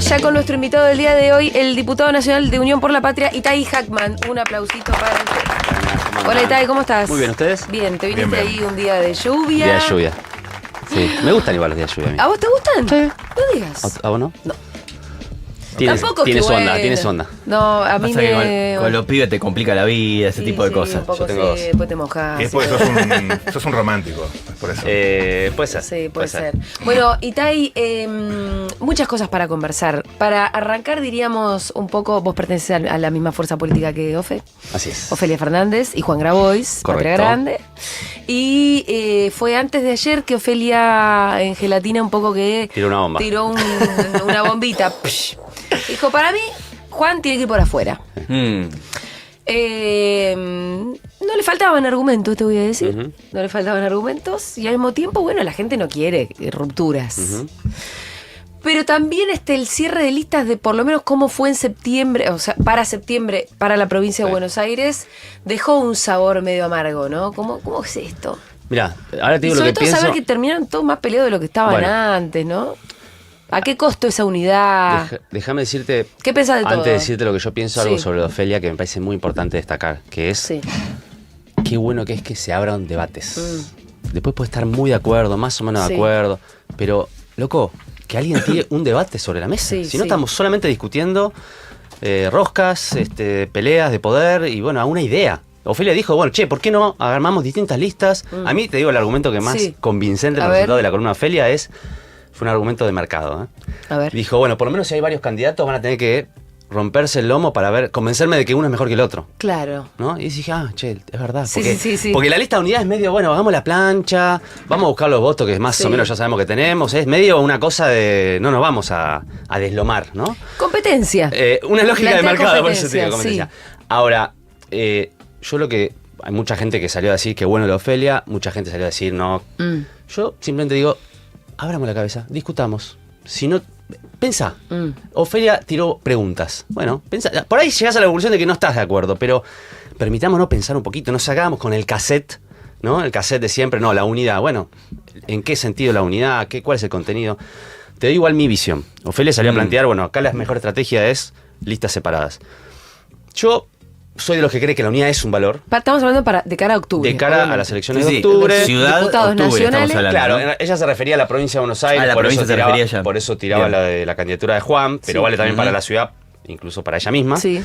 ya con nuestro invitado del día de hoy, el diputado nacional de Unión por la Patria, Itai Hackman. Un aplausito para usted. Hola Itai, ¿cómo estás? Muy bien, ¿ustedes? Bien, te viniste Bien. ahí un día de lluvia. Día de lluvia. Sí, me gustan igual los días de lluvia a mí. ¿A vos te gustan? Sí. No digas. ¿A vos no? No. Tienes, Tampoco tienes que onda, bueno. tienes onda. No, a mí Pasa que me... con los pibes te complica la vida, ese tipo de cosas. Un poco Yo tengo sí, dos. después te mojás. Y es porque sos un romántico, es por eso. Puede ser. Sí, puede ser. Bueno, Itai, muchas cosas para conversar. Para arrancar, diríamos un poco, vos perteneces a la misma fuerza política que Ofe. Así es. Ofelia Fernández y Juan Grabois, Patria Correcto. Grande. Y fue antes de ayer que Ofelia en gelatina un poco que... Tiró una bomba. Tiró una bombita. Psh. Dijo, para mí, Juan tiene que ir por afuera. No le faltaban argumentos, te voy a decir. Ujú. No le faltaban argumentos. Y al mismo tiempo, bueno, la gente no quiere rupturas. Ujú. Pero también el cierre de listas de por lo menos cómo fue en septiembre, o sea, para septiembre, para la provincia de Sí. Buenos Aires, dejó un sabor medio amargo, ¿no? ¿Cómo es esto? Mirá, ahora te Y digo sobre lo que todo pienso. saber que terminaron todos más peleados de lo que estaban Bueno. antes, ¿no? ¿A qué costo esa unidad? Déjame decirte, ¿Qué pensás de todo? antes de decirte lo que yo pienso, algo Sí. sobre Ofelia que me parece muy importante destacar, que es Sí. qué bueno que es que se abran debates. Después puede estar muy de acuerdo, más o menos Sí. de acuerdo, pero, loco, que alguien tire un debate sobre la mesa. Sí, Si no sí. estamos solamente discutiendo roscas, peleas de poder y, bueno, a una idea. Ofelia dijo, bueno, che, ¿por qué no armamos distintas listas? A mí, te digo, el argumento que más Sí. convincente en A el ver. resultado de la columna de Ofelia fue un argumento de mercado. A ver. Dijo, bueno, por lo menos si hay varios candidatos van a tener que romperse el lomo para convencerme de que uno es mejor que el otro. Claro. ¿No? Y dije, che, es verdad. Sí, Porque, sí. porque la lista de unidades es medio, bueno, hagamos la plancha, vamos a buscar los votos que más Sí. o menos ya sabemos que tenemos. Es medio una cosa de no nos vamos a deslomar, ¿no? Competencia. Una lógica de Plantea mercado, por eso te digo competencia, competencia. Ahora, yo lo que... Hay mucha gente que salió a decir que bueno la Ofelia, mucha gente salió a decir no. Mm. Yo simplemente digo, abramos la cabeza, discutamos. Si no, pensá. Mm. Ofelia tiró preguntas. Bueno, pensá. Por ahí llegás a la conclusión de que no estás de acuerdo, pero permitámonos pensar un poquito. No sacamos con el cassette, ¿no? El cassette de siempre, no, la unidad. Bueno, ¿en qué sentido la unidad? ¿Cuál es el contenido? Te doy igual mi visión. Ofelia salió a plantear, bueno, acá la mejor estrategia es listas separadas. Yo soy de los que cree que la unidad es un valor. Estamos hablando de cara a octubre. De cara a obviamente. las elecciones Sí, de sí. octubre. Ciudad, Diputados octubre, nacionales. estamos hablando, Claro, ¿no? ella se refería a la provincia de Buenos Aires, Ah, la por, provincia eso se tiraba, refería ella. por eso tiraba Bien. la candidatura de Juan, pero Sí. vale también para Ujú. la ciudad, incluso para ella misma. Sí.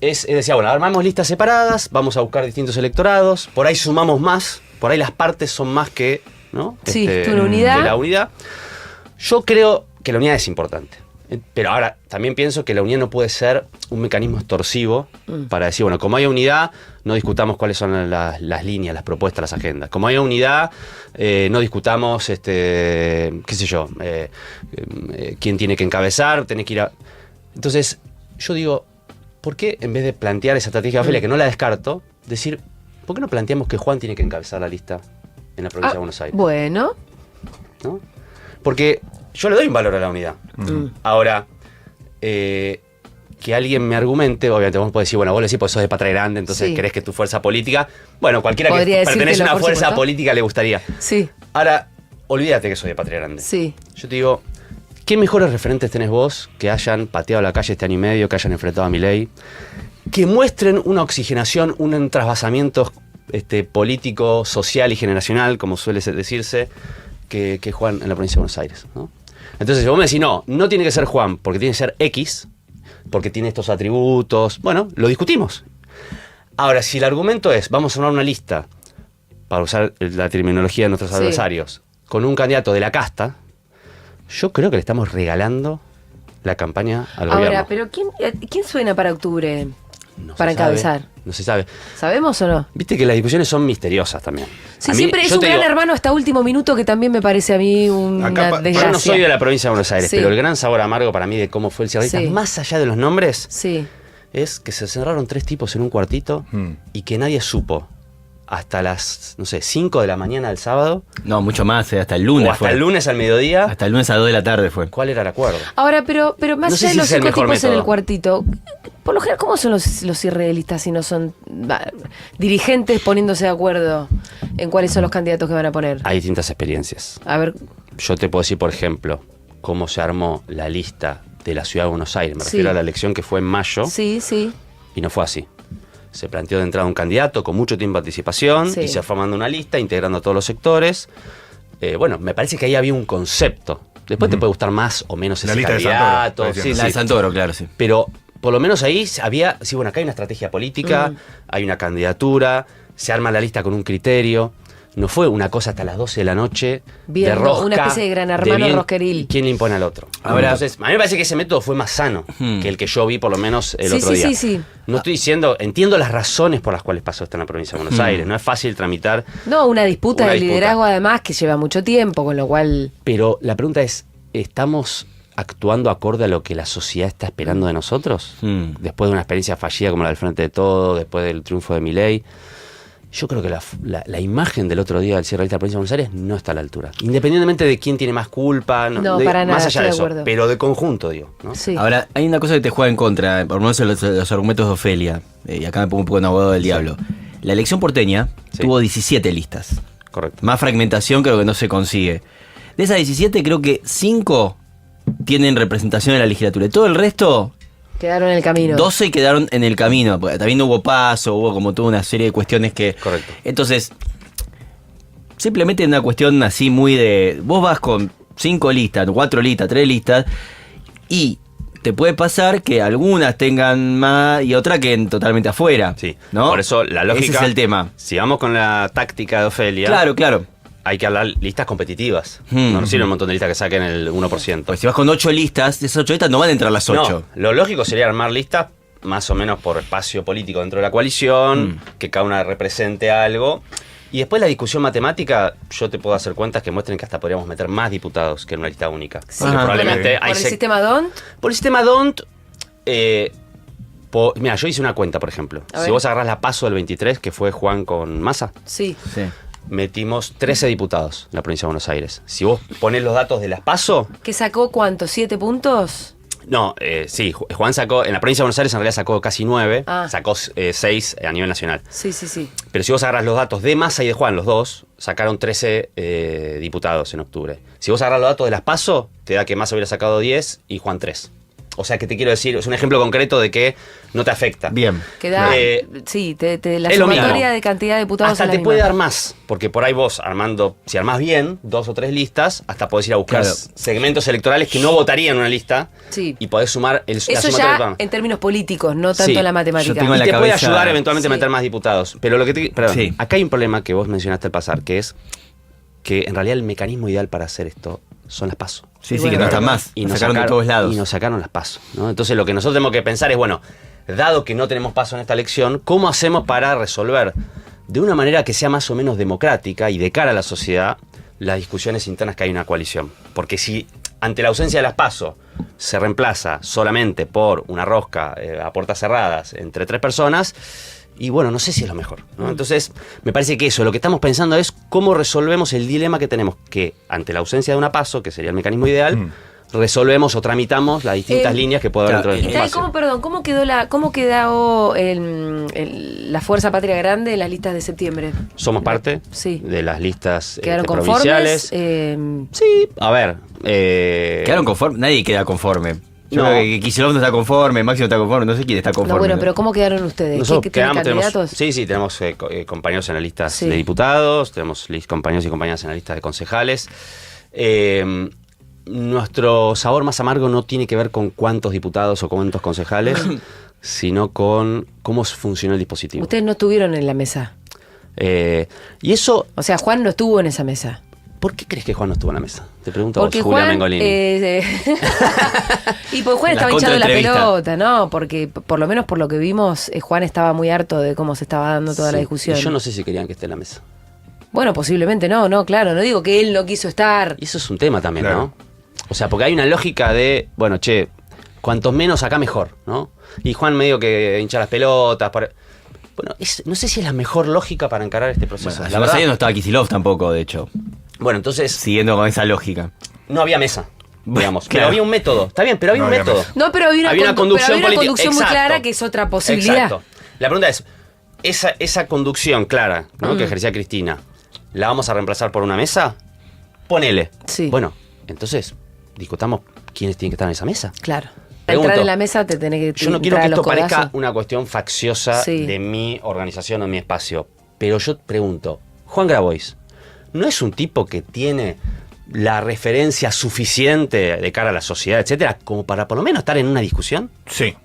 Decía, bueno, armamos listas separadas, vamos a buscar distintos electorados, por ahí sumamos más, por ahí las partes son más que, ¿no? Sí, que una unidad. Que la unidad. Yo creo que la unidad es importante. Pero ahora, también pienso que la unidad no puede ser un mecanismo extorsivo para decir, bueno, como hay unidad, no discutamos cuáles son las líneas, las propuestas, las agendas. Como hay unidad, no discutamos, qué sé yo, quién tiene que encabezar, tenés que ir a... Entonces, yo digo, ¿por qué en vez de plantear esa estrategia de Ofelia, que no la descarto, decir, ¿por qué no planteamos que Juan tiene que encabezar la lista en la provincia de Buenos Aires? Bueno. ¿No? Porque yo le doy un valor a la unidad. Ahora, que alguien me argumente, obviamente vos podés decir, bueno, vos le decís, pues sos de Patria Grande, entonces Sí. querés que tu fuerza política, bueno, cualquiera Podría que pertenece a decírtelo, una por fuerza supuesto. política le gustaría. Sí, Ahora, olvídate que soy de Patria Grande. sí. Yo te digo, ¿qué mejores referentes tenés vos que hayan pateado la calle este año y medio, que hayan enfrentado a Milei? Que muestren una oxigenación, un trasvasamiento político, social y generacional, como suele decirse, que Juan en la provincia de Buenos Aires, ¿no? Entonces, si vos me decís, no tiene que ser Juan, porque tiene que ser X, porque tiene estos atributos, bueno, lo discutimos. Ahora, si el argumento es, vamos a armar una lista, para usar la terminología de nuestros Sí. adversarios, con un candidato de la casta, yo creo que le estamos regalando la campaña al Ahora, gobierno. pero ¿quién suena para octubre? No para se sabe, encabezar. no se sabe. ¿Sabemos o no? Viste que las discusiones son misteriosas también. Sí, A mí, siempre es yo un te gran digo, hermano hasta último minuto que también me parece a mí una Acá desgracia. yo no soy de la provincia de Buenos Aires, Sí. pero el gran sabor amargo para mí de cómo fue el cierre, Sí. más allá de los nombres, Sí. es que se cerraron 3 tipos en un cuartito y que nadie supo hasta las, no sé, 5 de la mañana del sábado No, mucho más, hasta el lunes o hasta fue. el lunes al mediodía, Hasta el lunes a 2 de la tarde fue. cuál era el acuerdo. Ahora, pero más No sé allá de si los es el 5 mejor tipos en método. el cuartito, por lo general, ¿cómo son los cierres de listas si no son dirigentes poniéndose de acuerdo en cuáles son los candidatos que van a poner? Hay distintas experiencias. A ver, Yo te puedo decir, por ejemplo, cómo se armó la lista de la Ciudad de Buenos Aires. Me refiero a la elección que fue en mayo. Sí, sí. Y no fue así. Se planteó de entrada un candidato con mucho tiempo de anticipación y se fue formando una lista, integrando a todos los sectores. Bueno, me parece que ahí había un concepto. Después te puede gustar más o menos ese lista candidato. de Santoro, La de Santoro, claro, sí. Pero por lo menos ahí había, sí, bueno, acá hay una estrategia política, hay una candidatura, se arma la lista con un criterio. No fue una cosa hasta las 12 de la noche Bien, de rosca. una especie de Gran Hermano rosqueril. ¿Quién le impone al otro? Ahora, entonces, a mí me parece que ese método fue más sano que el que yo vi por lo menos el otro día. Sí. No estoy diciendo, entiendo las razones por las cuales pasó esto en la provincia de Buenos Aires. No es fácil tramitar. No, una disputa de liderazgo además que lleva mucho tiempo, con lo cual... Pero la pregunta es, ¿estamos actuando acorde a lo que la sociedad está esperando de nosotros? Después de una experiencia fallida como la del Frente de Todo, después del triunfo de Milei. Yo creo que la imagen del otro día del cierre de la provincia de Buenos Aires no está a la altura. Independientemente de quién tiene más culpa, para nada, más allá de estoy de eso, acuerdo. pero de conjunto, digo. ¿No? Sí. Ahora, hay una cosa que te juega en contra, por lo menos en los argumentos de Ofelia, y acá me pongo un poco en abogado del diablo. La elección porteña tuvo 17 listas. Correcto. Más fragmentación creo que no se consigue. De esas 17 creo que 5 tienen representación en la legislatura. Y todo el resto... Quedaron en el camino. 12 quedaron en el camino, porque también no hubo paso, hubo como toda una serie de cuestiones que... Correcto. Entonces, simplemente una cuestión así muy de... Vos vas con 5 listas, 4 listas, 3 listas, y te puede pasar que algunas tengan más y otras queden totalmente afuera. Sí, ¿no? por eso la lógica... Ese es el tema. Si vamos con la táctica de Ofelia... Claro. Hay que hablar listas competitivas. No nos sirve un montón de listas que saquen el 1%. Pues si vas con 8 listas, de esas 8 listas no van a entrar las 8. No, lo lógico sería armar listas más o menos por espacio político dentro de la coalición, que cada una represente algo. Y después la discusión matemática, yo te puedo hacer cuentas que muestren que hasta podríamos meter más diputados que en una lista única. Sí. Porque probablemente ¿Por el sistema DONT? Por el sistema DONT, mira, yo hice una cuenta, por ejemplo. Si vos agarrás la PASO del 23, que fue Juan con Massa, Sí. metimos 13 diputados en la provincia de Buenos Aires. Si vos ponés los datos de las PASO... ¿Qué sacó cuánto? ¿7 puntos? No, sí, Juan sacó, en la provincia de Buenos Aires en realidad sacó casi 9, sacó 6 a nivel nacional. Sí. Pero si vos agarrás los datos de Massa y de Juan, los dos, sacaron 13 diputados en octubre. Si vos agarrás los datos de las PASO, te da que Massa hubiera sacado 10 y Juan 3. O sea, que te quiero decir, es un ejemplo concreto de que no te afecta. Bien. Que da, sí, la es lo mismo. sumatoria de cantidad de diputados Hasta es la te misma. puede dar más, porque por ahí vos armando, si armás bien 2 o 3 listas, hasta podés ir a buscar segmentos electorales que no votarían en una lista y podés sumar la eso sumatoria ya electoral. En términos políticos, no tanto en la matemática. Yo tengo en Y la te puede cabeza- ayudar eventualmente a meter más diputados. Pero lo que Sí. acá hay un problema que vos mencionaste al pasar, que es que en realidad el mecanismo ideal para hacer esto son las PASO. Sí, bueno, que no están más. Y Nos nos sacaron de todos lados. Y nos sacaron las PASO, ¿no? Entonces lo que nosotros tenemos que pensar es, bueno, dado que no tenemos PASO en esta elección, ¿cómo hacemos para resolver de una manera que sea más o menos democrática y de cara a la sociedad las discusiones internas que hay en una coalición? Porque si ante la ausencia de las PASO se reemplaza solamente por una rosca a puertas cerradas entre 3 personas, y bueno, no sé si es lo mejor, ¿no? Entonces, me parece que eso, lo que estamos pensando es cómo resolvemos el dilema que tenemos, que ante la ausencia de una PASO, que sería el mecanismo ideal, resolvemos o tramitamos las distintas líneas que puede haber dentro del ¿Y tal, espacio. cómo quedó la Fuerza Patria Grande en las listas de septiembre? Somos parte Sí. de las listas ¿Quedaron provinciales. conformes? Sí, a ver. ¿Quedaron conformes? Nadie queda conforme. Yo No. creo que Kicillof no está conforme, Máximo está conforme, no sé quién está conforme. No, bueno, pero ¿cómo quedaron ustedes? Nosotros ¿Qué tienen tenemos, candidatos? sí, tenemos compañeros en las listas Sí. de diputados, tenemos compañeros y compañeras en la lista de concejales. Nuestro sabor más amargo no tiene que ver con cuántos diputados o cuántos concejales, sino con cómo funcionó el dispositivo. Ustedes no estuvieron en la mesa. Y eso, O sea, Juan no estuvo en esa mesa. ¿por qué crees que Juan no estuvo en la mesa? Te pregunto Porque a vos, Julia Juan, Mengolini. y pues Juan La estaba hinchado la contraentrevista. pelota, ¿no? Porque por lo menos por lo que vimos, Juan estaba muy harto de cómo se estaba dando toda la Sí, discusión. y yo no sé si querían que esté en la mesa. Bueno, posiblemente no, claro. No digo que él no quiso estar. Y eso es un tema también, Claro. ¿no? O sea, porque hay una lógica de, bueno, che, cuantos menos acá mejor, ¿no? Y Juan medio que hincha las pelotas. Bueno, no sé si es la mejor lógica para encarar este proceso. Bueno, hace la unos verdad. años no estaba Kicillof tampoco, de hecho. Bueno, entonces Siguiendo con esa lógica. no había mesa, digamos. Claro. Pero había un método. Está bien, pero había No un había método. mesa. No, pero había una, Había una conducción política. conducción muy Exacto. clara que es otra posibilidad. Exacto. La pregunta es, esa conducción clara, ¿no? que ejercía Cristina, ¿la vamos a reemplazar por una mesa? Ponele. Sí. Bueno, entonces discutamos quiénes tienen que estar en esa mesa. Claro. Para Pregunto, entrar en la mesa te tenés que yo no quiero que entrar a esto los parezca codazos. una cuestión facciosa Sí. de mi organización o mi espacio, pero yo pregunto, Juan Grabois, ¿no es un tipo que tiene la referencia suficiente de cara a la sociedad, etcétera, como para por lo menos estar en una discusión? Sí.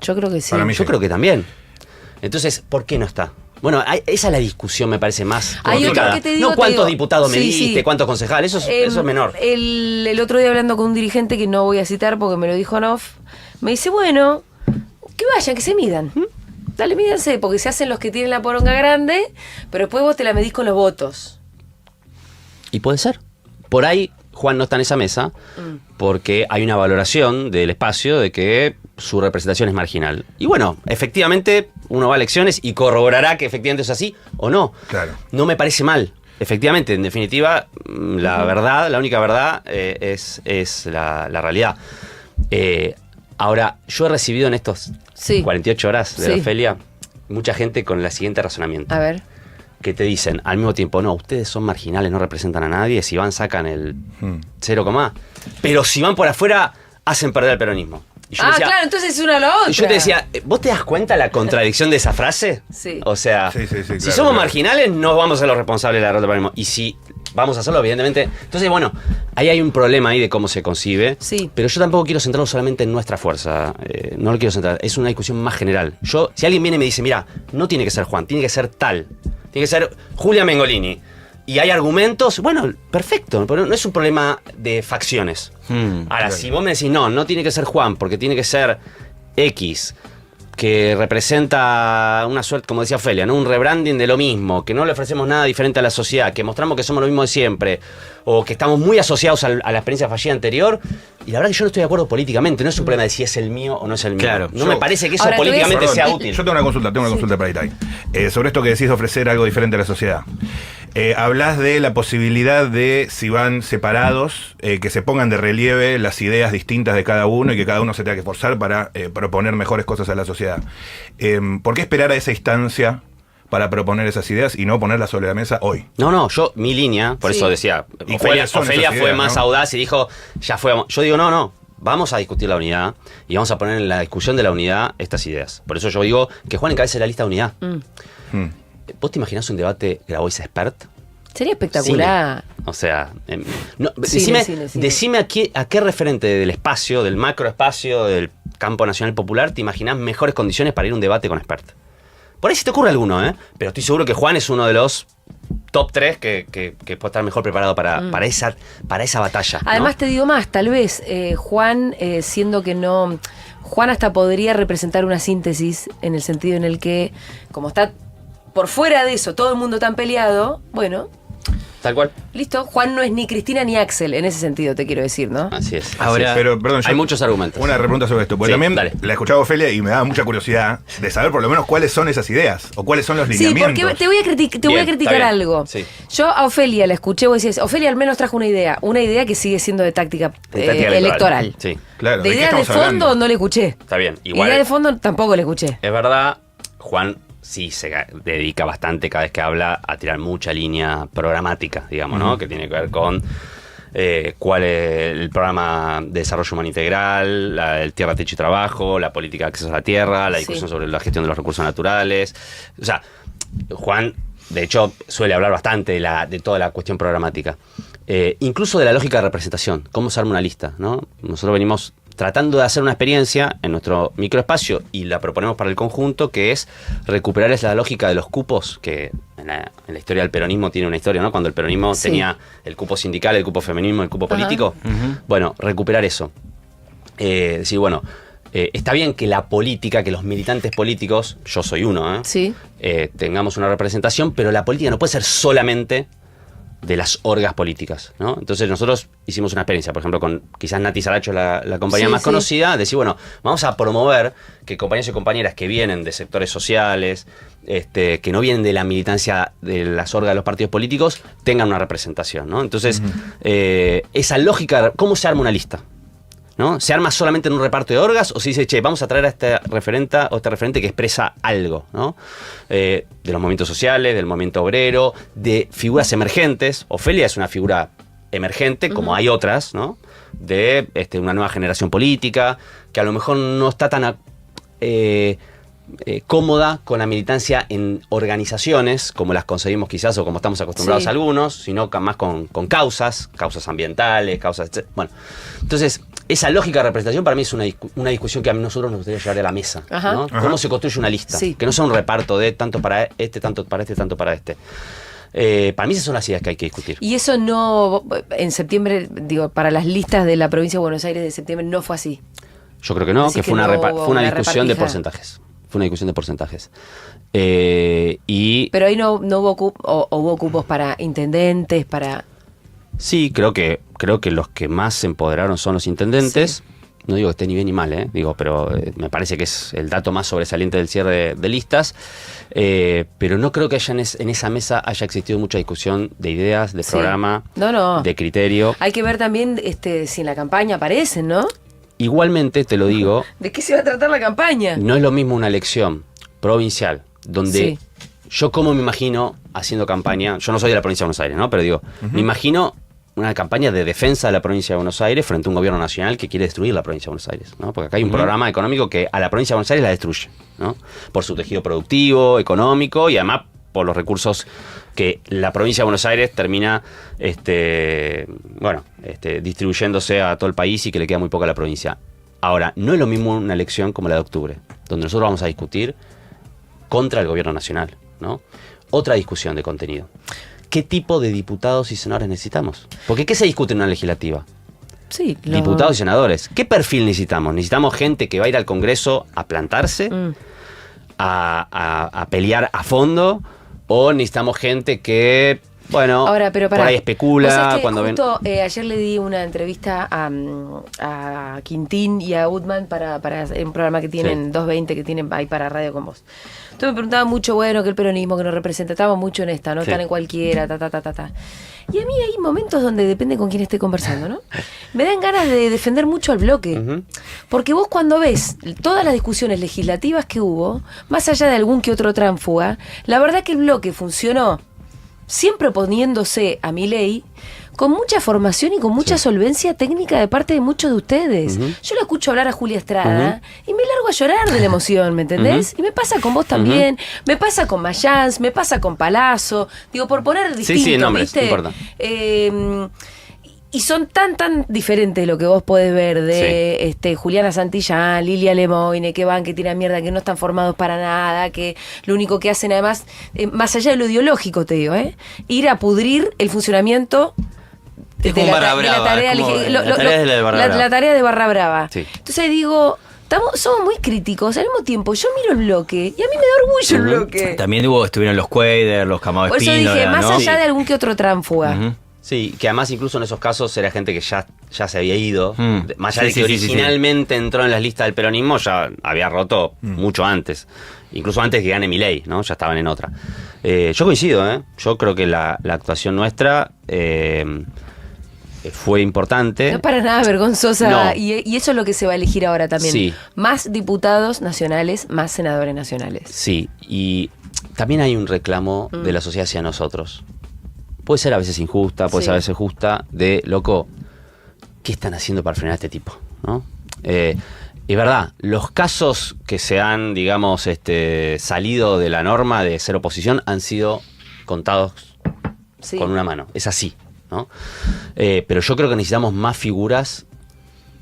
Yo creo que sí. Para mí Yo sí. creo que también. Entonces, ¿por qué no está? Bueno, esa es la discusión, me parece más Hay otro complicada. que te digo, no cuántos te digo, diputados me sí, diste, sí. cuántos concejales, eso es menor. El otro día hablando con un dirigente que no voy a citar porque me lo dijo en off, me dice, bueno, que vayan, que se midan. Dale, mídanse, porque se hacen los que tienen la poronga grande, pero después vos te la medís con los votos. Y puede ser. Por ahí Juan no está en esa mesa porque hay una valoración del espacio de que su representación es marginal. Y bueno, efectivamente uno va a elecciones y corroborará que efectivamente es así o no. Claro. No me parece mal. Efectivamente, en definitiva, la verdad, la única verdad es la realidad. Ahora, yo he recibido en estos Sí. 48 horas de Sí. la Ofelia mucha gente con el siguiente razonamiento. A ver. Que te dicen al mismo tiempo, no, ustedes son marginales, no representan a nadie, si van sacan el 0, pero si van por afuera, hacen perder el peronismo. Y yo decía, Claro, entonces es una o la otra. y yo te decía, ¿vos te das cuenta la contradicción de esa frase? Sí. O sea, Sí, si claro, somos claro. marginales, no vamos a ser los responsables de la derrota del peronismo. Y si vamos a hacerlo, evidentemente. Entonces, bueno, ahí hay un problema ahí de cómo se concibe. Sí. Pero yo tampoco quiero centrarlo solamente en nuestra fuerza. No lo quiero centrar. Es una discusión más general. Yo, si alguien viene y me dice, mira, no tiene que ser Juan, tiene que ser tal. Tiene que ser Julia Mengolini. Y hay argumentos, bueno, perfecto, pero no es un problema de facciones. Ahora, si vos me decís, no tiene que ser Juan, porque tiene que ser X, que representa una suerte, como decía Ofelia, ¿no? Un rebranding de lo mismo, que no le ofrecemos nada diferente a la sociedad, que mostramos que somos lo mismo de siempre, o que estamos muy asociados a la experiencia fallida anterior. Y la verdad que yo no estoy de acuerdo políticamente, no es un problema de si es el mío o no es el mío. Claro. No me parece que eso Ahora, te voy a políticamente Perdón, sea útil. Yo tengo una consulta para Itay. Sobre esto que decís de ofrecer algo diferente a la sociedad. Hablas de la posibilidad de, si van separados, que se pongan de relieve las ideas distintas de cada uno y que cada uno se tenga que esforzar para proponer mejores cosas a la sociedad. ¿Por qué esperar a esa instancia para proponer esas ideas y no ponerlas sobre la mesa hoy? No, mi línea, por Sí. eso decía, ¿Y Ofelia cuáles son esas fue ideas, más no? audaz y dijo, ya fue. Yo digo, no, vamos a discutir la unidad y vamos a poner en la discusión de la unidad estas ideas. Por eso yo digo que Juan encabece la lista de unidad. ¿Vos te imaginás un debate Grabois expert? Sería espectacular. Cine. O sea, no, Cine, decime, cine. decime a qué referente del espacio, del macroespacio, del campo nacional popular, te imaginás mejores condiciones para ir a un debate con expert. Por ahí si te ocurre alguno, pero estoy seguro que Juan es uno de los top 3 que puede estar mejor preparado para esa batalla. ¿no? Además te digo más, tal vez Juan, siendo que no... Juan hasta podría representar una síntesis en el sentido en el que, como está por fuera de eso, todo el mundo tan peleado, bueno, Tal cual. listo, Juan no es ni Cristina ni Axel, en ese sentido te quiero decir, ¿no? Así es. Ahora- así es. Pero, perdón, Hay yo- muchos argumentos. Una pregunta sobre esto, porque Sí, también dale. la escuchaba Ofelia y me daba mucha curiosidad de saber por lo menos cuáles son esas ideas o cuáles son los Sí, lineamientos. porque te voy a, Bien, criticar está bien. algo. Sí. Yo a Ofelia la escuché, vos decías, Ofelia al menos trajo una idea que sigue siendo de táctica, De táctica electoral. Sí, Claro, De ¿de qué idea de estamos fondo hablando? no le escuché. está bien. Igual Idea de fondo tampoco le escuché. es verdad, Juan sí se dedica bastante cada vez que habla a tirar mucha línea programática, digamos, ¿no? Que tiene que ver con cuál es el programa de desarrollo humano integral, el tierra, techo y trabajo, la política de acceso a la tierra, la discusión Sí. sobre la gestión de los recursos naturales. O sea, Juan, de hecho, suele hablar bastante de toda la cuestión programática. Incluso de la lógica de representación, cómo se arma una lista, ¿no? Nosotros venimos tratando de hacer una experiencia en nuestro microespacio y la proponemos para el conjunto, que es recuperar esa lógica de los cupos, que en la historia del peronismo tiene una historia, ¿no? Cuando el peronismo Sí. tenía el cupo sindical, el cupo feminismo, el cupo Ajá. político. Bueno, recuperar eso. Decir, bueno, está bien que la política, que los militantes políticos, yo soy uno, Sí. tengamos una representación, pero la política no puede ser solamente de las orgas políticas, ¿no? Entonces nosotros hicimos una experiencia, por ejemplo, con quizás Nati Saracho, la compañía Sí, más sí. conocida, decir, bueno, vamos a promover que compañeros y compañeras que vienen de sectores sociales, que no vienen de la militancia de las orgas de los partidos políticos, tengan una representación, ¿no? Entonces, esa lógica, ¿cómo se arma una lista? ¿No? ¿Se arma solamente en un reparto de orgas o se dice, che, vamos a traer a esta referenta o este referente que expresa algo, ¿no? De los movimientos sociales, del movimiento obrero, de figuras emergentes? Ofelia es una figura emergente, como hay otras, ¿no? de una nueva generación política, que a lo mejor no está tan cómoda con la militancia en organizaciones, como las concebimos quizás o como estamos acostumbrados Sí. algunos, sino más con causas ambientales, bueno. Entonces, esa lógica de representación para mí es una discusión que a nosotros nos gustaría llevar a la mesa, Ajá. ¿no? Ajá. ¿Cómo se construye una lista? Sí. Que no sea un reparto de tanto para este, tanto para este, tanto para este. Para mí esas son las ideas que hay que discutir. Y eso no, en septiembre, digo, para las listas de la provincia de Buenos Aires de septiembre no fue así. Yo creo que no, Así que que fue una, no hubo fue una una discusión de repartija. porcentajes. Fue una discusión de porcentajes. Y Pero ahí no hubo, hubo cupos para intendentes, para... sí, creo que los que más se empoderaron son los intendentes. No digo que esté ni bien ni mal, pero me parece que es el dato más sobresaliente del cierre de listas. Pero no creo que en esa mesa haya existido mucha discusión de ideas, de Sí. programa, No. de criterio. Hay que ver también si en la campaña aparecen, ¿no? Igualmente, te lo digo, ¿De qué se va a tratar la campaña? no es lo mismo una elección provincial, donde Sí. yo como me imagino haciendo campaña, yo no soy de la provincia de Buenos Aires, ¿no? Pero digo, me imagino una campaña de defensa de la provincia de Buenos Aires frente a un gobierno nacional que quiere destruir la provincia de Buenos Aires, ¿no? Porque acá hay un programa económico que a la provincia de Buenos Aires la destruye, ¿no? Por su tejido productivo, económico y además por los recursos que la provincia de Buenos Aires termina distribuyéndose a todo el país y que le queda muy poco a la provincia. Ahora, no es lo mismo una elección como la de octubre, donde nosotros vamos a discutir contra el gobierno nacional, ¿no? Otra discusión de contenido. ¿Qué tipo de diputados y senadores necesitamos? Porque ¿qué se discute en una legislativa? Sí. Diputados y senadores. ¿Qué perfil necesitamos? ¿Necesitamos gente que va a ir al Congreso a plantarse, a pelear a fondo? ¿O necesitamos gente que, bueno, Ahora, pero por pará. ahí Vos especula? sabés que Cuando justo, ayer le di una entrevista a Quintín y a Utman para un programa que tienen, Sí. 220, que tienen ahí para Radio con Vos. Entonces me preguntaban mucho, bueno, que el peronismo que nos representa, estamos mucho en esta, ¿no? Sí. Están en cualquiera, ta. Y a mí hay momentos donde depende con quién esté conversando, ¿no? Me dan ganas de defender mucho al bloque. Ujú. Porque vos cuando ves todas las discusiones legislativas que hubo, más allá de algún que otro tránfuga, la verdad que el bloque funcionó siempre oponiéndose a Milei, con mucha formación y con mucha solvencia técnica de parte de muchos de ustedes. Yo la escucho hablar a Julia Estrada y me largo a llorar de la emoción, ¿me entendés? Y me pasa con vos también, me pasa con Mayans, me pasa con Palazzo, digo, por poner distintos, nombres, ¿viste? no importa. Y son tan diferentes lo que vos podés ver de Juliana Santillán, Lilia Lemoine, que van, que tiran mierda, que no están formados para nada, que lo único que hacen además, más allá de lo ideológico, te digo, ir a pudrir el funcionamiento Es como Barra de la Brava, tarea, es como lo- la tarea es la de Barra Brava. la tarea de Barra Brava. Sí. Entonces digo, somos muy críticos, al mismo tiempo yo miro el bloque y a mí me da orgullo el bloque. También estuvieron los Quader, los Camado Por eso Espínola, dije, más ¿no? allá de algún que otro tránfuga. Ujú. Sí, que además incluso en esos casos era gente que ya se había ido. Más allá Sí, de que sí, sí, originalmente entró en las listas del peronismo, ya había roto mucho antes. Incluso antes que gane Milei, ¿no? Ya estaban en otra. Yo coincido, ¿eh? Yo creo que la actuación nuestra fue importante. No es para nada vergonzosa. No. Y eso es lo que se va a elegir ahora también. Sí. Más diputados nacionales, más senadores nacionales. Sí, y también hay un reclamo de la sociedad hacia nosotros. Puede ser a veces injusta, puede Sí. ser a veces justa, de, loco, ¿qué están haciendo para frenar a este tipo? ¿No? Es verdad, los casos que se han, digamos, salido de la norma de ser oposición han sido contados Sí. con una mano. Es así, ¿no? Pero yo creo que necesitamos más figuras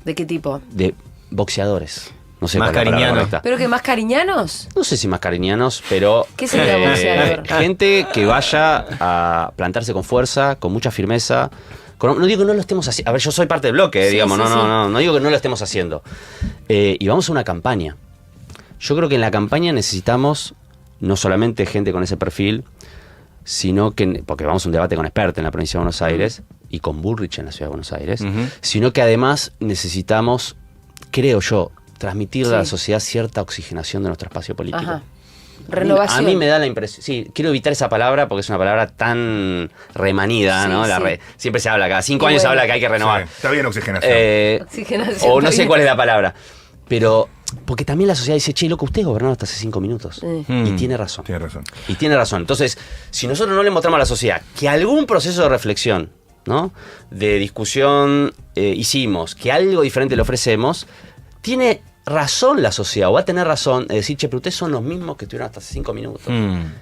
¿De qué tipo? de boxeadores. No sé Más cuál es la palabra cariñanos. correcta. ¿Pero que más cariñanos? No sé si más cariñanos, pero ¿Qué sería boxeador? gente que vaya a plantarse con fuerza, con mucha firmeza. No digo que no lo estemos haciendo. A ver, yo soy parte del bloque, Sí, digamos, sí, sí. no digo que no lo estemos haciendo. Y vamos a una campaña. Yo creo que en la campaña necesitamos no solamente gente con ese perfil, sino que, porque vamos a un debate con expertos en la provincia de Buenos Aires y con Bullrich en la ciudad de Buenos Aires, sino que además necesitamos, creo yo, transmitirle a la Sí. sociedad cierta oxigenación de nuestro espacio político. Ajá. Renovación. A mí me da la impresión, sí, quiero evitar esa palabra porque es una palabra tan remanida, Sí, ¿no? sí. Siempre se habla, cada 5 Y años se bueno. habla que hay que renovar. Sí, está bien oxigenación. Oxigenación, O no está sé bien. cuál es la palabra, pero porque también la sociedad dice, che, loco, usted gobernó hasta hace 5 minutos. Y tiene razón. Tiene razón. Y tiene razón. Entonces, si nosotros no le mostramos a la sociedad que algún proceso de reflexión ¿no? De discusión hicimos, que algo diferente le ofrecemos, tiene razón la sociedad, o va a tener razón de decir, che, pero ustedes son los mismos que estuvieron hasta 5 minutos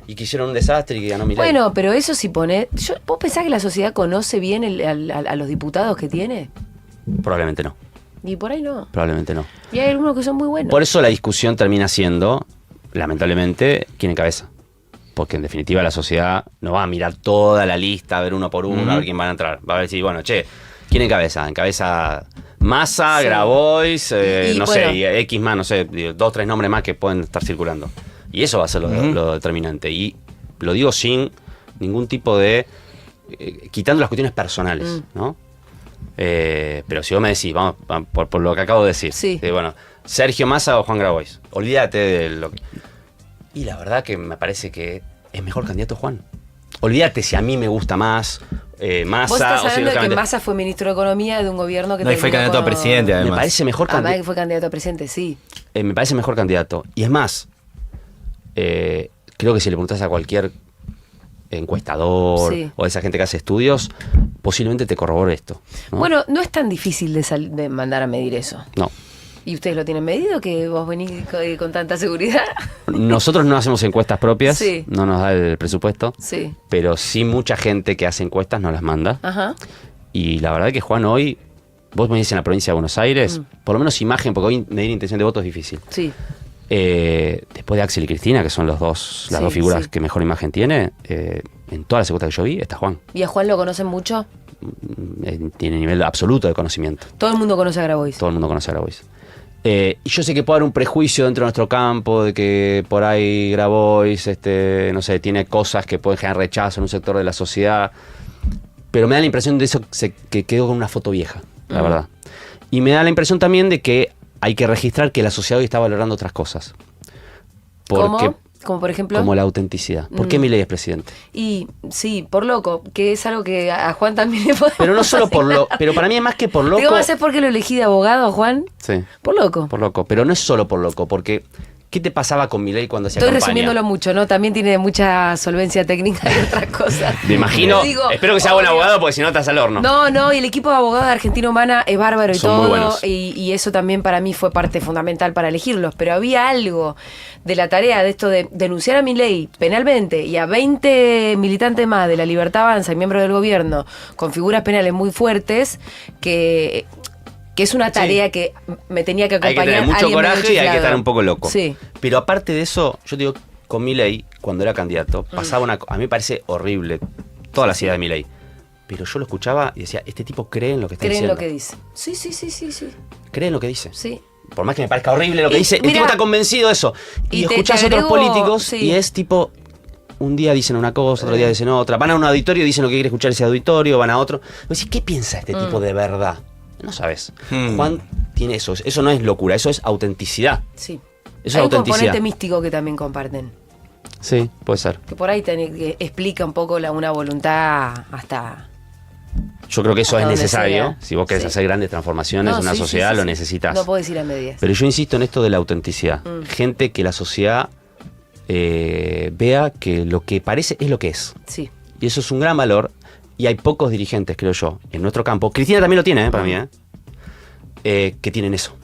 y que hicieron un desastre y que ganó Milei. Bueno, pero eso sí pone... ¿Vos pensás que la sociedad conoce bien a los diputados que tiene? Probablemente no. Y por ahí no. Probablemente no. Y hay algunos que son muy buenos. Por eso la discusión termina siendo, lamentablemente, quién encabeza. Porque en definitiva la sociedad no va a mirar toda la lista, a ver uno por uno, a ver quién van a entrar. Va a decir, bueno, che, ¿quién encabeza? Encabeza Massa, Sí. Grabois, Y no bueno. sé, y X más, no sé, 2, 3 nombres más que pueden estar circulando. Y eso va a ser lo determinante. Y lo digo sin ningún tipo de... quitando las cuestiones personales, ¿no? Pero si vos me decís, vamos, por lo que acabo de decir, Sí. bueno, Sergio Massa o Juan Grabois, olvídate de lo que... Y la verdad que me parece que es mejor candidato Juan. Olvídate si a mí me gusta más Massa Vos estás o si hablando de que realmente- Massa fue ministro de Economía de un gobierno que No, y fue terminó candidato a con- presidente, Me además. parece mejor Además candidato. que fue candidato a presidente, sí. Me parece mejor candidato. Y es más, creo que si le preguntás a cualquier encuestador Sí. o a esa gente que hace estudios, posiblemente te corrobore esto, ¿no? Bueno, no es tan difícil de mandar a medir eso. No. ¿Y ustedes lo tienen medido que vos venís con tanta seguridad? Nosotros no hacemos encuestas propias, Sí. no nos da el presupuesto, Sí. pero sí mucha gente que hace encuestas nos las manda. Ajá. Y la verdad que Juan hoy, vos me dices en la provincia de Buenos Aires, por lo menos imagen, porque hoy medir intención de voto es difícil. Sí. Después de Axel y Cristina, que son las dos Sí, figuras sí. que mejor imagen tiene, en todas las encuestas que yo vi, está Juan. ¿Y a Juan lo conocen mucho? Tiene nivel absoluto de conocimiento. Todo el mundo conoce a Grabois. Todo el mundo conoce a Grabois. Y yo sé que puede haber un prejuicio dentro de nuestro campo de que por ahí Grabois, no sé, tiene cosas que pueden generar rechazo en un sector de la sociedad. Pero me da la impresión de eso que quedó con una foto vieja, la verdad. Y me da la impresión también de que hay que registrar que la sociedad hoy está valorando otras cosas. Porque, ¿Cómo? Como por ejemplo. como la autenticidad. ¿Por qué Milei es presidente? Y sí, por loco, que es algo que a Juan también le podemos Pero no solo por asignar. pero para mí es más que por loco. Digo, ¿va a ser porque lo elegí de abogado, Juan? Sí, Por loco. por loco. Pero no es solo por loco, porque ¿qué te pasaba con Milei cuando hacía Estoy campaña? resumiéndolo mucho, ¿no? También tiene mucha solvencia técnica y otras cosas. Me imagino. Te digo, Espero que sea buen obvio. abogado porque si no estás al horno. No, y el equipo de abogados de Argentina Humana es bárbaro y Son todo. muy buenos. Y eso también para mí fue parte fundamental para elegirlos. Pero había algo de la tarea de esto de denunciar a Milei penalmente y a 20 militantes más de la Libertad Avanza y miembros del gobierno con figuras penales muy fuertes que es una tarea que me tenía que Hay que acompañar. tener mucho alguien medio coraje y hay que chiflado. estar un poco loco. Sí. Pero aparte de eso, yo digo, con Milei, cuando era candidato, pasaba a mí me parece horrible todas las ideas de Milei. Pero yo lo escuchaba y decía, este tipo cree en lo que está Creen diciendo. lo que dice. Sí. Cree en lo que dice. Sí. Por más que me parezca horrible lo que Y, dice, el mira, tipo está convencido de eso. Y y te escuchás a otros agrego- políticos sí. y es tipo, un día dicen una cosa, otro día dicen otra. Van a un auditorio y dicen lo que quiere escuchar ese auditorio, van a otro. Vos decís, ¿qué piensa este tipo de verdad? No sabes. Juan tiene eso. Eso no es locura, eso es autenticidad. Sí. Eso es Hay un autenticidad. componente místico que también comparten. Sí, puede ser. Que por ahí que explica un poco una voluntad hasta... Yo creo que eso Hasta es donde necesario. sea. Si vos querés Sí. hacer grandes transformaciones No, en una sí, sociedad, sí, lo sí. necesitas. No puedo decir a medias. Pero yo insisto en esto de la autenticidad. Gente que la sociedad vea que lo que parece es lo que es. Sí. Y eso es un gran valor. Y hay pocos dirigentes, creo yo, en nuestro campo. Cristina también lo tiene, para mí, que tienen eso.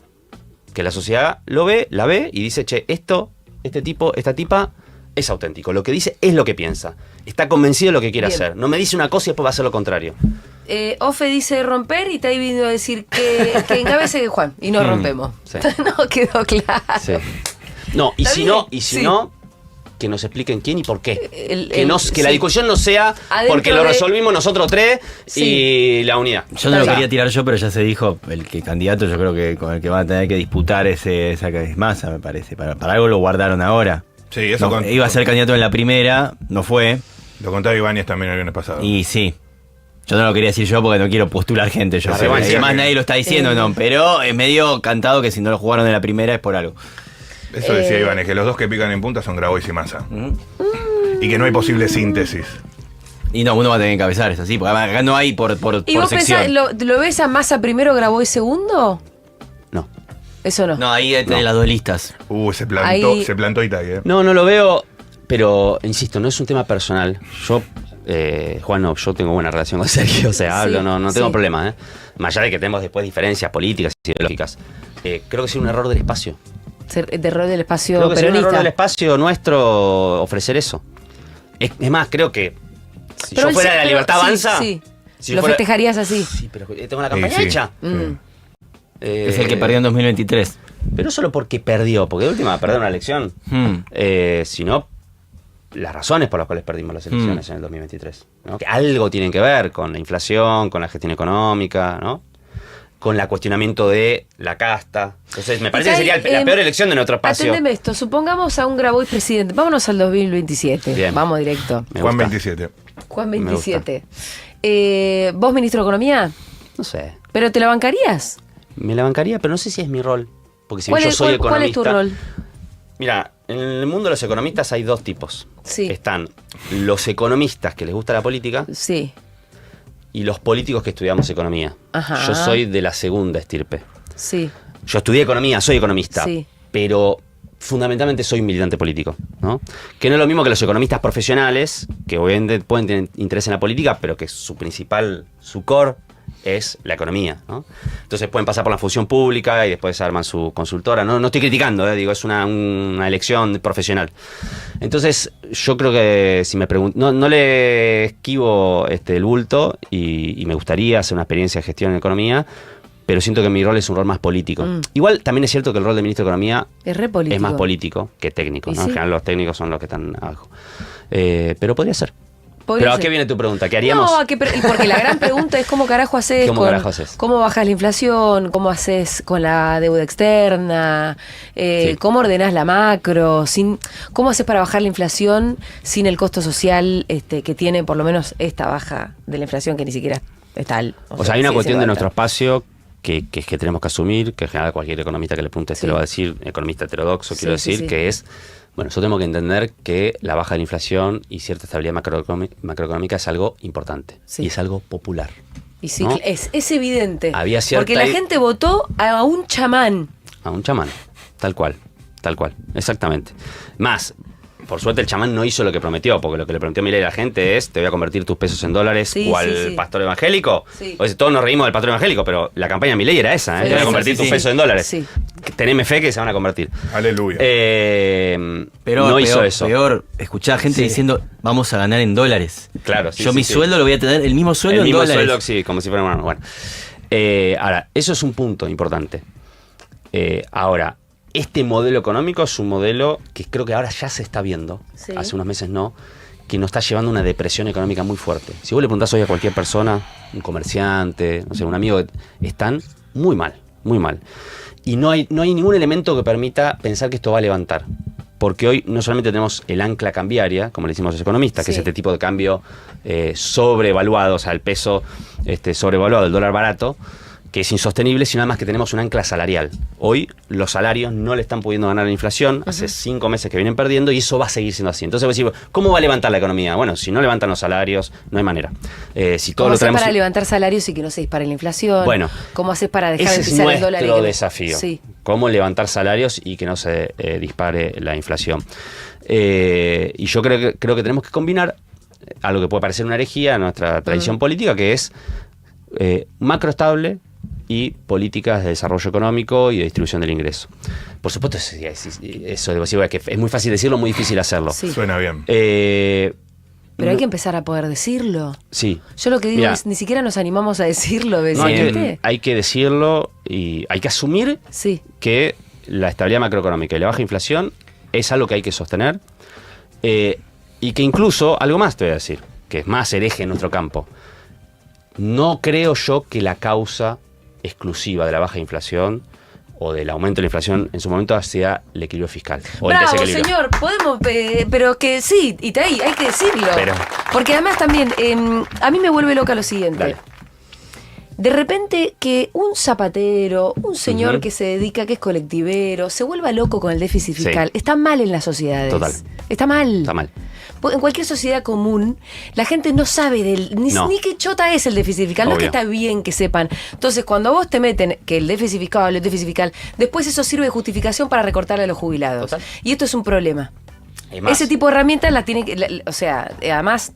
Que la sociedad lo ve, la ve y dice, che, este tipo, esta tipa es auténtico. Lo que dice es lo que piensa. Está convencido de lo que quiere Bien. hacer. No me dice una cosa y después va a hacer lo contrario. Ofe dice romper y está ahí vino a decir que encabece Juan y no rompemos. sí. No quedó claro. Sí. No, y Está si bien, no, sí. que nos expliquen quién y por qué. La Que la discusión no sea Adentro porque lo de- resolvimos nosotros tres Sí. y la unidad. Yo no lo Está quería tirar yo, pero ya se dijo, el que candidato yo creo que con el que van a tener que disputar esa es Massa, me parece. Para algo lo guardaron ahora. Sí, eso No, iba a ser candidato en la primera, no fue. Lo contaba Ibáñez también el viernes pasado. Y sí. Yo no lo quería decir yo porque no quiero postular gente. Yo La sé, revancha. además nadie lo está diciendo, no. Pero es medio cantado que si no lo jugaron en la primera es por algo. Eso decía Ibáñez, que los dos que pican en punta son Grabois y Massa. Y que no hay posible síntesis. Y no, uno va a tener que encabezar, es así. Porque acá no hay por ¿Y por vos pensás, sección. lo ves a Massa primero, grabó y segundo? No. Eso no. No, ahí tenés las dos listas. Ahí- Se plantó Italia. No lo veo, pero insisto, no es un tema personal. Yo Juan, no, yo tengo buena relación con Sergio, o sea, hablo, Sí, no tengo sí. problema, ¿eh? Más allá de que tenemos después diferencias políticas y ideológicas. Creo que es un error del espacio. De rol del espacio Creo que es un error peronista. del espacio nuestro ofrecer eso. Es más, creo que si Pero yo él fuera sí, de la pero libertad sí, avanza... sí. si Lo fuera- festejarías así. Sí, pero tengo la campaña sí. hecha. Mm. Es el que perdió en 2023. Pero no solo porque perdió, porque de última perder una elección, sino las razones por las cuales perdimos las elecciones en el 2023. ¿No? Que algo tienen que ver con la inflación, con la gestión económica, ¿no? Con el cuestionamiento de la casta. Entonces, me parece que sería la peor elección de nuestro espacio. Atendeme esto, supongamos a un Grabois presidente. Vámonos al 2027. Bien. Vamos directo. Me Juan gusta. 27. Juan Me 27. ¿Vos, ministro de Economía? No sé. ¿Pero te la bancarías? Me la bancaría, pero no sé si es mi rol. Porque si ¿Cuál yo es- soy cuál es economista... tu rol? Mira, en el mundo de los economistas hay dos tipos. Sí. Están los economistas que les gusta la política Sí. y los políticos que estudiamos economía. Ajá. Yo soy de la segunda estirpe. Sí. Yo estudié economía, soy economista, Sí. pero fundamentalmente soy un militante político, ¿no? Que no es lo mismo que los economistas profesionales, que obviamente pueden tener interés en la política, pero que su core es la economía, ¿no? Entonces pueden pasar por la función pública y después arman su consultora. No estoy criticando, digo, es una elección profesional. Entonces, yo creo que si me pregunto, no le esquivo el bulto y me gustaría hacer una experiencia de gestión en economía, pero siento que mi rol es un rol más político. Igual también es cierto que el rol de ministro de Economía Es re político. es más político que técnico, Y ¿no? En sí. general los técnicos son los que están abajo. Pero podría ser. Podría Pero ¿a ser. qué viene tu pregunta? ¿Qué haríamos? No, porque la gran pregunta es cómo carajo haces. ¿Cómo carajo haces? ¿Cómo bajas la inflación? ¿Cómo haces con la deuda externa? Sí. ¿Cómo ordenás la macro? ¿Cómo haces para bajar la inflación sin el costo social que tiene por lo menos esta baja de la inflación que ni siquiera es tal? O sea, hay una sigue cuestión siendo de alta. nuestro espacio que tenemos que asumir, que en general cualquier economista que le pregunte Sí. se lo va a decir, economista heterodoxo, Sí, quiero sí, decir, sí. que es, bueno, nosotros tenemos que entender que la baja de la inflación y cierta estabilidad macroeconómica es algo importante Sí. y es algo popular. Y sí, ¿no? es evidente. Había cierta- Porque la gente votó a un chamán. A un chamán, tal cual, exactamente. Más, por suerte el chamán no hizo lo que prometió, porque lo que le prometió Milei a la gente es, te voy a convertir tus pesos en dólares, Sí, cual sí, sí. pastor evangélico. Sí. O sea, todos nos reímos del pastor evangélico, pero la campaña de Milei era esa, Sí, te voy a sí, convertir sí, tus sí. pesos en dólares. Sí. Teneme fe que se van a convertir. Aleluya. Pero no hizo eso. Peor, escuchaba gente Sí. diciendo, vamos a ganar en dólares. Claro, sí, Yo sí, mi sí. sueldo lo voy a tener, el mismo sueldo El en mismo dólares. sueldo, sí, como si fuera una... Bueno. Ahora, eso es un punto importante. Ahora, este modelo económico es un modelo que creo que ahora ya se está viendo, Sí. hace unos meses no, que nos está llevando a una depresión económica muy fuerte. Si vos le preguntás hoy a cualquier persona, un comerciante, no sé, un amigo, están muy mal, muy mal. Y no hay ningún elemento que permita pensar que esto va a levantar. Porque hoy no solamente tenemos el ancla cambiaria, como le decimos los economistas, que Sí. es este tipo de cambio sobrevaluado, o sea, el peso sobrevaluado, el dólar barato, que es insostenible, sino además que tenemos un ancla salarial. Hoy los salarios no le están pudiendo ganar la inflación, hace 5 meses que vienen perdiendo y eso va a seguir siendo así. Entonces vos decís, ¿cómo va a levantar la economía? Bueno, si no levantan los salarios, no hay manera. Si todo ¿Cómo lo haces traemos... para levantar salarios y que no se dispare la inflación? Bueno, ¿Cómo haces para dejar de ese es pisar el dólar? nuestro desafío. Sí. Cómo levantar salarios y que no se dispare la inflación. Y yo creo que tenemos que combinar algo que puede parecer una herejía en nuestra tradición política, que es macro estable y políticas de desarrollo económico y de distribución del ingreso. Por supuesto, eso debo decir, que es muy fácil decirlo, muy difícil hacerlo. Sí. Suena bien. Pero hay que empezar a poder decirlo. Sí. Yo lo que digo Mira, es, ni siquiera nos animamos a decirlo, no, ¿ves? hay que decirlo y hay que asumir Sí. que la estabilidad macroeconómica y la baja inflación es algo que hay que sostener y que incluso, algo más te voy a decir, que es más hereje en nuestro campo, no creo yo que la causa exclusiva de la baja inflación o del aumento de la inflación en su momento sea el equilibrio fiscal. O el Bravo, desequilibrio. señor, podemos, pero que sí, y hay que decirlo. Pero- Porque además también, a mí me vuelve loca lo siguiente. Dale. De repente que un zapatero, un señor Ujú. que se dedica, que es colectivero, se vuelva loco con el déficit Sí. fiscal. Está mal en las sociedades. Total. Está mal. Está mal. En cualquier sociedad común, la gente no sabe No. ni qué chota es el déficit fiscal. No es que Obvio. está bien que sepan. Entonces, cuando vos te meten que el déficit fiscal, después eso sirve de justificación para recortarle a los jubilados. Total. Y esto es un problema. Es más, Ese tipo de herramientas las tiene que. O sea, además.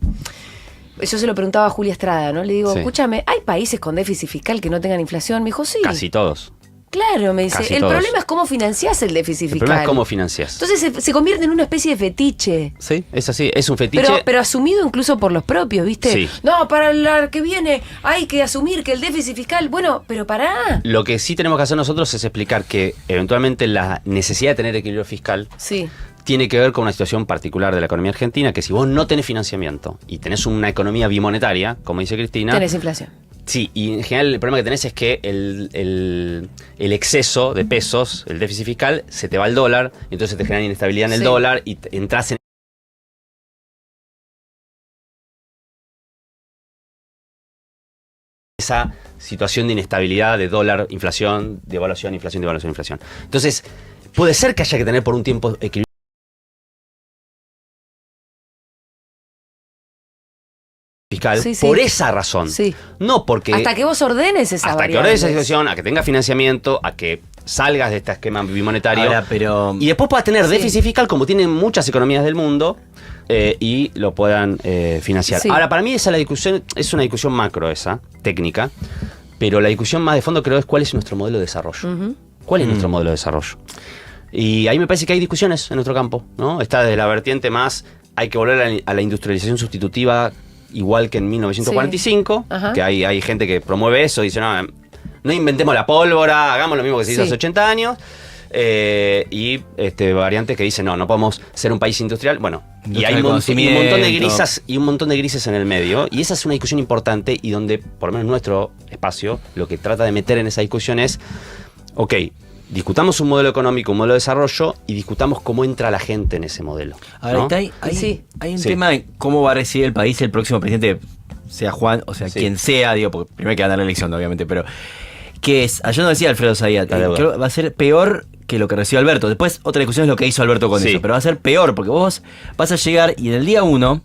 yo se lo preguntaba a Julia Estrada, ¿no? Le digo, Sí. escúchame, ¿hay países con déficit fiscal que no tengan inflación? Me dijo, sí. Casi todos. Claro, me dice, Casi el todos. problema es cómo financiás el déficit El fiscal. problema es cómo financias. Entonces se convierte en una especie de fetiche. Sí, es así, es un fetiche. Pero asumido incluso por los propios, ¿viste? Sí. No, para el que viene hay que asumir que el déficit fiscal, bueno, pero pará. Lo que sí tenemos que hacer nosotros es explicar que eventualmente la necesidad de tener equilibrio fiscal Sí. tiene que ver con una situación particular de la economía argentina, que si vos no tenés financiamiento y tenés una economía bimonetaria, como dice Cristina, Tenés inflación. sí, y en general el problema que tenés es que el exceso de pesos, el déficit fiscal, se te va al dólar, y entonces te genera inestabilidad en el Sí. dólar y entras en esa situación de inestabilidad de dólar, inflación, devaluación, inflación, devaluación, inflación. Entonces, puede ser que haya que tener por un tiempo equilibrio fiscal Sí, sí. por esa razón. Sí. No porque... Hasta que vos ordenes esa hasta que variable. ordenes esa situación, a que tengas financiamiento, a que salgas de este esquema bimonetario. Ahora, pero... Y después puedas tener Sí. déficit fiscal como tienen muchas economías del mundo y lo puedan financiar. Sí. Ahora, para mí esa la discusión es una discusión macro esa, técnica, pero la discusión más de fondo creo es cuál es nuestro modelo de desarrollo. Ujú. ¿Cuál es nuestro modelo de desarrollo? Y ahí me parece que hay discusiones en nuestro campo, ¿no? Está desde la vertiente más, hay que volver a la industrialización sustitutiva igual que en 1945, Sí. Ajá. que hay gente que promueve eso, dice, no inventemos la pólvora, hagamos lo mismo que se hizo Sí. hace 80 años. Y variantes que dicen, no podemos ser un país industrial. Bueno, y hay Industrial y un montón de conocimiento. grises y un montón de grises en el medio. Y esa es una discusión importante y donde, por lo menos nuestro espacio, lo que trata de meter en esa discusión es, ok, discutamos un modelo económico, un modelo de desarrollo y discutamos cómo entra la gente en ese modelo. Ahora, ¿no? Sí. hay un Sí. tema de cómo va a recibir el país el próximo presidente, sea Juan, o sea, Sí. quien sea, digo, porque primero hay que ganar la elección, obviamente, pero que es, ayer nos decía Alfredo Zayat, La deuda. creo que va a ser peor que lo que recibió Alberto. Después, otra discusión es lo que hizo Alberto con Sí. eso, pero va a ser peor, porque vos vas a llegar y en el día 1,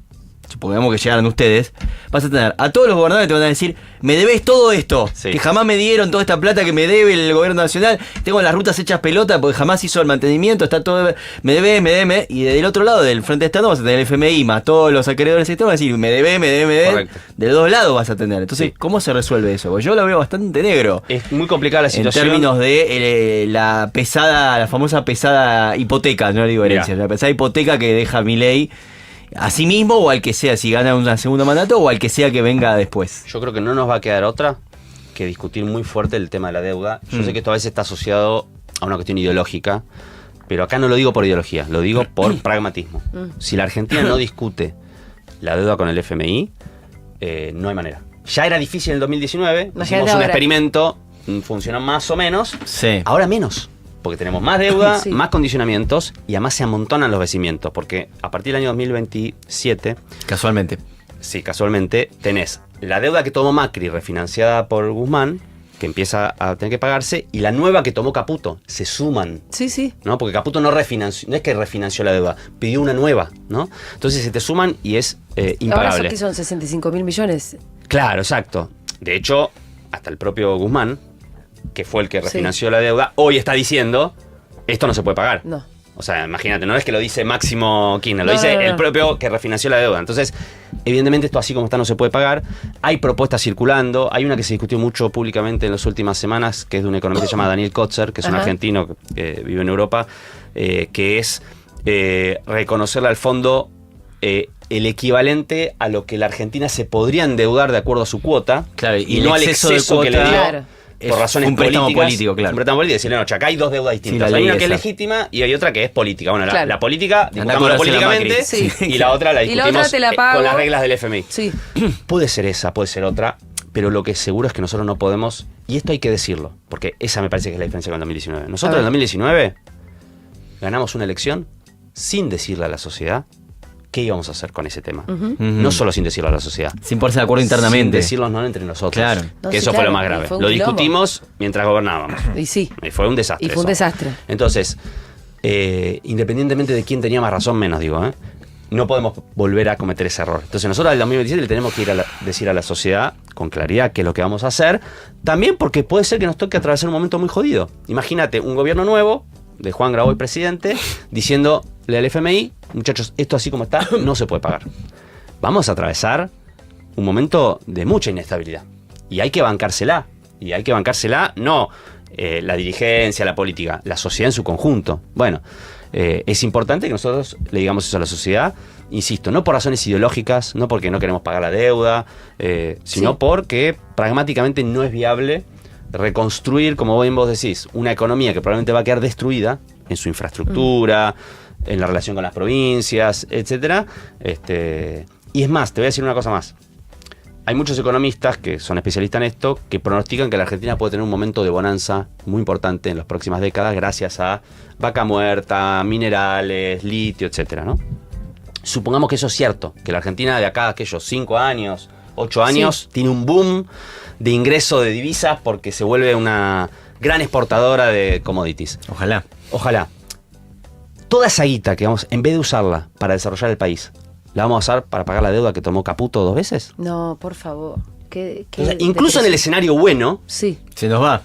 supongamos que llegaran ustedes, vas a tener a todos los gobernadores que te van a decir, me debes todo esto, Sí. que jamás me dieron toda esta plata que me debe el gobierno nacional, tengo las rutas hechas pelota porque jamás hizo el mantenimiento, está todo, me debe, y del otro lado del frente externo vas a tener el FMI más todos los acreedores del sector, van a decir, me debe, Correcto. de los dos lados vas a tener. Entonces, Sí. ¿cómo se resuelve eso? Porque yo lo veo bastante negro. Es muy complicada la En situación. términos de la famosa pesada hipoteca, no le digo herencia, Mirá. la pesada hipoteca que deja Milei a sí mismo o al que sea, si gana un segundo mandato o al que sea que venga después. Yo creo que no nos va a quedar otra que discutir muy fuerte el tema de la deuda. Yo sé que esto a veces está asociado a una cuestión ideológica, pero acá no lo digo por ideología, lo digo por pragmatismo. Si la Argentina no discute la deuda con el FMI, no hay manera. Ya era difícil en el 2019, Imagínate hicimos un ahora. experimento, funcionó más o menos, Sí. ahora menos. Porque tenemos más deuda, Sí. más condicionamientos y además se amontonan los vencimientos. Porque a partir del año 2027, Casualmente. sí, casualmente, tenés la deuda que tomó Macri refinanciada por Guzmán, que empieza a tener que pagarse, y la nueva que tomó Caputo. Se suman, Sí, sí. ¿no? Porque Caputo no es que refinanció la deuda, pidió una nueva, ¿no? Entonces se te suman y es Ahora impagable. son, ¿qué son? 65.000 millones. Claro, exacto. De hecho, hasta el propio Guzmán, que fue el que Sí. refinanció la deuda, hoy está diciendo, esto no se puede pagar. No. O sea, imagínate, no es que lo dice Máximo Kirchner, lo No, dice no, no. el propio que refinanció la deuda. Entonces, evidentemente esto así como está no se puede pagar. Hay propuestas circulando, hay una que se discutió mucho públicamente en las últimas semanas, que es de un economista llamado Daniel Kotzer, que es un Ajá. argentino que vive en Europa, que es reconocerle al fondo el equivalente a lo que la Argentina se podría endeudar de acuerdo a su cuota, Claro, y el no al exceso de exceso que le dio. cuota Claro. Por es razones un préstamo políticas, político, claro. Un préstamo político, decirle, no, acá hay dos deudas distintas. la Hay ley una que es esa. legítima y hay otra que es política. Bueno, Claro. la política, Andá a discutámosla cobrársela a políticamente, Macri. Sí. y la otra la Y la discutimos otra te la pago. con las reglas del FMI. Sí. Puede ser esa, puede ser otra, pero lo que seguro es que nosotros no podemos, y esto hay que decirlo, porque esa me parece que es la diferencia con el 2019. Nosotros en el 2019 ganamos una elección sin decirle a la sociedad qué íbamos a hacer con ese tema. No solo sin decirlo a la sociedad. Sin ponerse de acuerdo internamente. Sin decirlo no entre nosotros. Claro. No, Que sí, eso fue claro, lo más y grave. fue un Lo quilombo. discutimos mientras gobernábamos. Y sí. Y fue un desastre. Y fue un eso. desastre. Entonces, independientemente de quién tenía más razón, menos digo, no podemos volver a cometer ese error. Entonces nosotros al 2027 le tenemos que ir decir a la sociedad con claridad qué es lo que vamos a hacer. También porque puede ser que nos toque atravesar un momento muy jodido. Imagínate un gobierno nuevo, de Juan Graboy presidente, diciéndole al FMI, muchachos, esto así como está, no se puede pagar. Vamos a atravesar un momento de mucha inestabilidad. Y hay que bancársela. Y hay que bancársela, no la dirigencia, la política, la sociedad en su conjunto. Bueno, es importante que nosotros le digamos eso a la sociedad, insisto, no por razones ideológicas, no porque no queremos pagar la deuda, sino porque pragmáticamente no es viable reconstruir, como bien vos decís, una economía que probablemente va a quedar destruida en su infraestructura, en la relación con las provincias, etcétera. Y es más, te voy a decir una cosa más. Hay muchos economistas que son especialistas en esto que pronostican que la Argentina puede tener un momento de bonanza muy importante en las próximas décadas gracias a vaca muerta, minerales, litio, etcétera, ¿no? Supongamos que eso es cierto, que la Argentina de acá a aquellos 5 años, 8 años, tiene un boom de ingreso de divisas porque se vuelve una gran exportadora de commodities. Ojalá. Ojalá. Toda esa guita que vamos, en vez de usarla para desarrollar el país, ¿la vamos a usar para pagar la deuda que tomó Caputo 2 veces? No, por favor. O sea, incluso en el escenario bueno, Sí. Se nos va.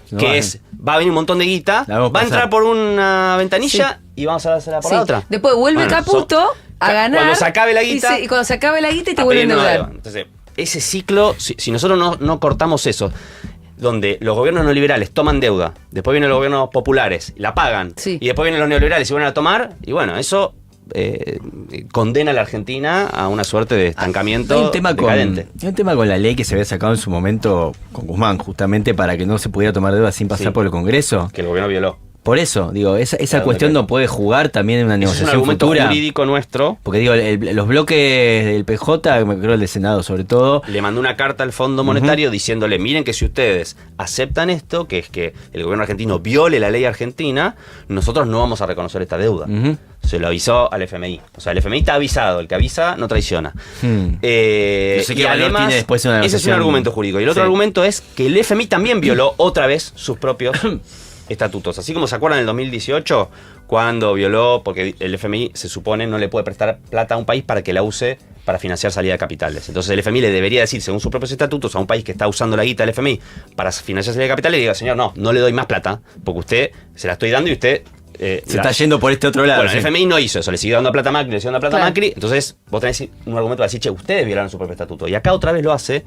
va a venir un montón de guita, La vamos a va a pasar. entrar por una ventanilla y vamos a dársela por Sí. la otra. Después vuelve Bueno, Caputo a ganar. Cuando se acabe la guita. Y cuando se acabe la guita y te a vuelven a pedir nueva endeudar. deuda. Entonces, ese ciclo, si nosotros no cortamos eso, donde los gobiernos neoliberales toman deuda, después vienen los gobiernos populares, la pagan, Sí. y después vienen los neoliberales y vuelven a tomar, y bueno, eso condena a la Argentina a una suerte de estancamiento Hay un tema decadente. hay un tema con la ley que se había sacado en su momento con Guzmán, justamente para que no se pudiera tomar deuda sin pasar Sí. por el Congreso. Que el gobierno violó. Por eso, digo, esa Claro, cuestión claro. no puede jugar también en una Ese es un negociación argumento futura. jurídico nuestro. Porque digo, los bloques del PJ, creo el del Senado sobre todo, Le mandó una carta al Fondo Monetario diciéndole, miren que si ustedes aceptan esto, que es que el gobierno argentino viole la ley argentina, nosotros no vamos a reconocer esta deuda. Ujú. Se lo avisó al FMI. O sea, el FMI está avisado, el que avisa no traiciona. No sé qué Y valor además, tiene después una ese es un negociación. argumento jurídico. Y el otro Sí. argumento es que el FMI también violó otra vez sus propios estatutos. Así como se acuerdan en el 2018, cuando violó, porque el FMI se supone no le puede prestar plata a un país para que la use para financiar salida de capitales. Entonces el FMI le debería decir, según sus propios estatutos, a un país que está usando la guita del FMI para financiar salida de capitales, y diga, señor, no le doy más plata, porque usted se la estoy dando y usted... se está yendo por este otro lado. Bueno, el sí. FMI no hizo eso, le siguió dando plata a Macri, le siguió dando plata Claro. a Macri, entonces vos tenés un argumento para decir, che, ustedes violaron su propio estatuto. Y acá otra vez lo hace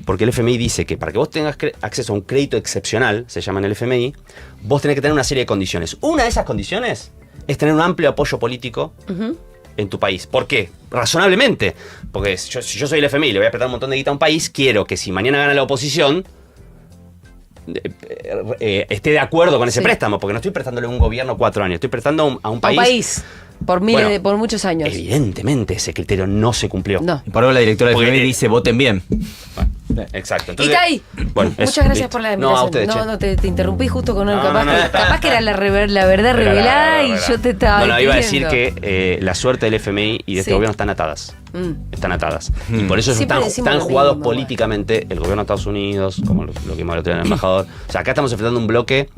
porque el FMI dice que para que vos tengas acceso a un crédito excepcional, se llama en el FMI, vos tenés que tener una serie de condiciones. Una de esas condiciones es tener un amplio apoyo político en tu país. ¿Por qué? Razonablemente. Porque si yo soy el FMI y le voy a prestar un montón de guita a un país, quiero que si mañana gana la oposición... esté de acuerdo con ese Sí. préstamo, porque no estoy prestándole a un gobierno 4 años, estoy prestando a un A un país. país. Por Bueno, por muchos años. Evidentemente ese criterio no se cumplió. No. Y por ahora la directora del Porque- FMI dice, voten bien. Bueno, exacto. Y está ahí. Bueno, Muchas eso, gracias listo. por la No, invitación. a ustedes, che. No, te interrumpí justo con algo. No, Capaz, no, que, no. capaz que era la verdad revelada y yo te estaba. No, iba a decir entendiendo. que la suerte del FMI y de este Sí. gobierno están atadas. Mm. Están atadas. Y por eso Siempre están decimos lo jugados mismo, políticamente el gobierno de Estados Unidos, como lo que vimos el otro día en el embajador. O sea, acá estamos enfrentando un bloque.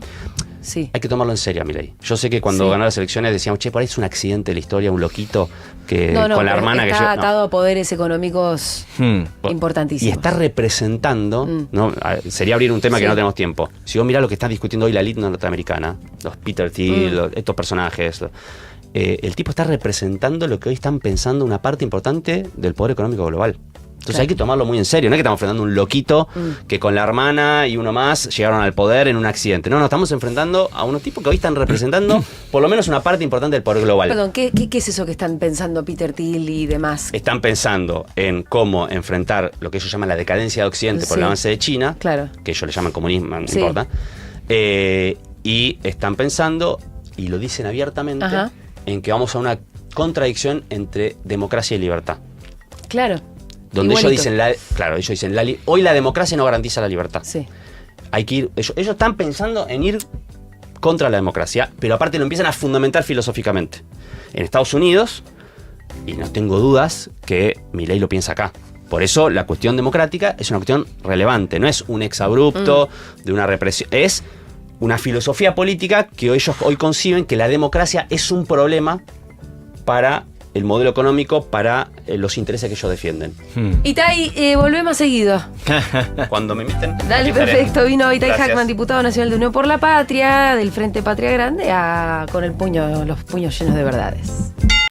Sí. Hay que tomarlo en serio, Milei. Yo sé que cuando Sí. ganó las elecciones decíamos, che, por ahí es un accidente de la historia, un loquito que No, con la pero hermana que está yo. atado a poderes económicos Hmm. importantísimos. Y está representando, Mm. ¿no? Sería abrir un tema Sí. que no tenemos tiempo. Si vos mirás lo que está discutiendo hoy la elite norteamericana, los Peter Thiel, estos personajes, el tipo está representando lo que hoy están pensando una parte importante del poder económico global. Entonces Claro. hay que tomarlo muy en serio. No es que estamos enfrentando un loquito que con la hermana y uno más llegaron al poder en un accidente. No, estamos enfrentando a unos tipos que hoy están representando por lo menos una parte importante del poder global. Perdón, ¿qué es eso que están pensando Peter Thiel y demás? Están pensando en cómo enfrentar lo que ellos llaman la decadencia de Occidente por Sí. el avance de China, Claro. que ellos le llaman comunismo, no Sí. importa, y están pensando, y lo dicen abiertamente, Ajá. en que vamos a una contradicción entre democracia y libertad. Claro. Donde ellos Igualito. dicen, hoy la democracia no garantiza la libertad. Sí. Hay que ir, ellos están pensando en ir contra la democracia, pero aparte lo empiezan a fundamentar filosóficamente. En Estados Unidos, y no tengo dudas que Milei lo piensa acá. Por eso la cuestión democrática es una cuestión relevante, no es un exabrupto de una represión, es una filosofía política que ellos hoy conciben que la democracia es un problema para el modelo económico, para los intereses que ellos defienden. Itai, volvé más seguido. Cuando me inviten, Dale, aquí estaré. perfecto. Vino Itai Gracias. Hackman, diputado nacional de Unión por la Patria, del Frente Patria Grande, con los puños llenos de verdades.